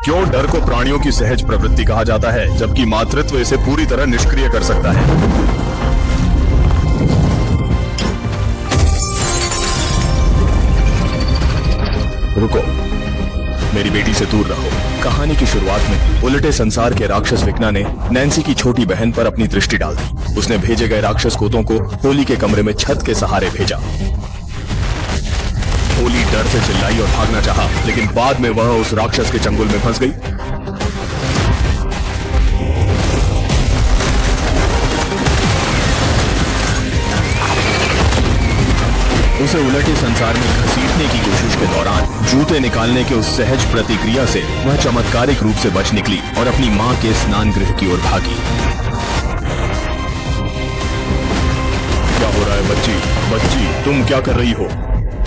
क्यों डर को प्राणियों की सहज प्रवृत्ति कहा जाता है, जबकि मातृत्व इसे पूरी तरह निष्क्रिय कर सकता है? रुको, मेरी बेटी से दूर रहो। कहानी की शुरुआत में उलटे संसार के राक्षस विकना ने नैन्सी की छोटी बहन पर अपनी दृष्टि डाल दी। उसने भेजे गए राक्षस कोतों को होली के कमरे में छत के सहारे भेजा। होली डर से चिल्लाई और भागना चाहा, लेकिन बाद में वह उस राक्षस के चंगुल में फंस गई। उसे उलटे संसार में घसीटने की कोशिश के दौरान जूते निकालने के उस सहज प्रतिक्रिया से वह चमत्कारिक रूप से बच निकली और अपनी मां के स्नान गृह की ओर भागी। क्या हो रहा है बच्ची? बच्ची, तुम क्या कर रही हो?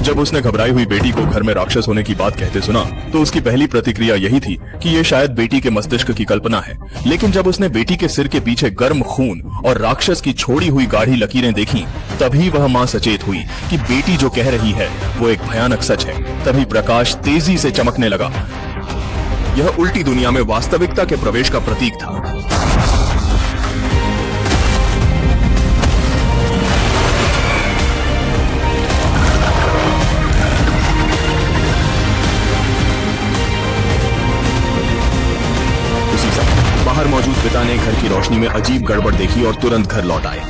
जब उसने घबराई हुई बेटी को घर में राक्षस होने की बात कहते सुना, तो उसकी पहली प्रतिक्रिया यही थी कि ये शायद बेटी के मस्तिष्क की कल्पना है। लेकिन जब उसने बेटी के सिर के पीछे गर्म खून और राक्षस की छोड़ी हुई गाढ़ी लकीरें देखी, तभी वह मां सचेत हुई कि बेटी जो कह रही है वो एक भयानक सच है। तभी प्रकाश तेजी से चमकने लगा। यह उल्टी दुनिया में वास्तविकता के प्रवेश का प्रतीक था। बाहर मौजूद पिता ने घर की रोशनी में अजीब गड़बड़ देखी और तुरंत घर लौट आए।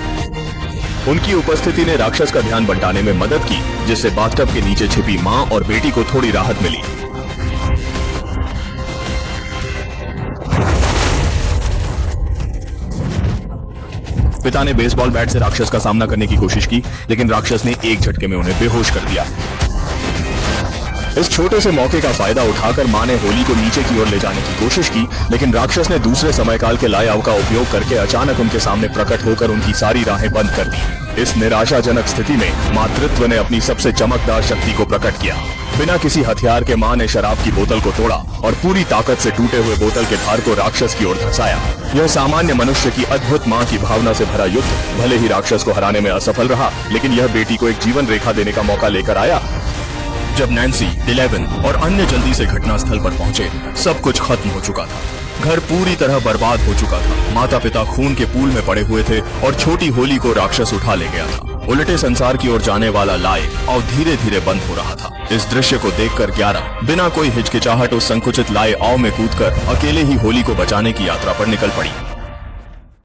उनकी उपस्थिति ने राक्षस का ध्यान बंटाने में मदद की, जिससे बाथटब के नीचे छिपी मां और बेटी को थोड़ी राहत मिली। पिता ने बेसबॉल बैट से राक्षस का सामना करने की कोशिश की, लेकिन राक्षस ने एक झटके में उन्हें बेहोश कर दिया। इस छोटे से मौके का फायदा उठाकर मां ने होली को नीचे की ओर ले जाने की कोशिश की, लेकिन राक्षस ने दूसरे समयकाल के लाए अव का उपयोग करके अचानक उनके सामने प्रकट होकर उनकी सारी राहें बंद कर दी। इस निराशाजनक स्थिति में मातृत्व ने अपनी सबसे चमकदार शक्ति को प्रकट किया। बिना किसी हथियार के मां ने शराब की बोतल को तोड़ा और पूरी ताकत से टूटे हुए बोतल के धार को राक्षस की ओर धंसाया। यह सामान्य मनुष्य की अद्भुत मां की भावना से भरा युद्ध भले ही राक्षस को हराने में असफल रहा, लेकिन यह बेटी को एक जीवन रेखा देने का मौका लेकर आया। जब नैन्सी, 11 और अन्य जल्दी से घटनास्थल पर पहुंचे, सब कुछ खत्म हो चुका था। घर पूरी तरह बर्बाद हो चुका था। माता पिता खून के पूल में पड़े हुए थे और छोटी होली को राक्षस उठा ले गया था। उलटे संसार की ओर जाने वाला लाए और धीरे धीरे बंद हो रहा था। इस दृश्य को देखकर 11 बिना कोई हिचकिचाहट उस संकुचित लाए आव में कूदकर अकेले ही होली को बचाने की यात्रा पर निकल पड़ी।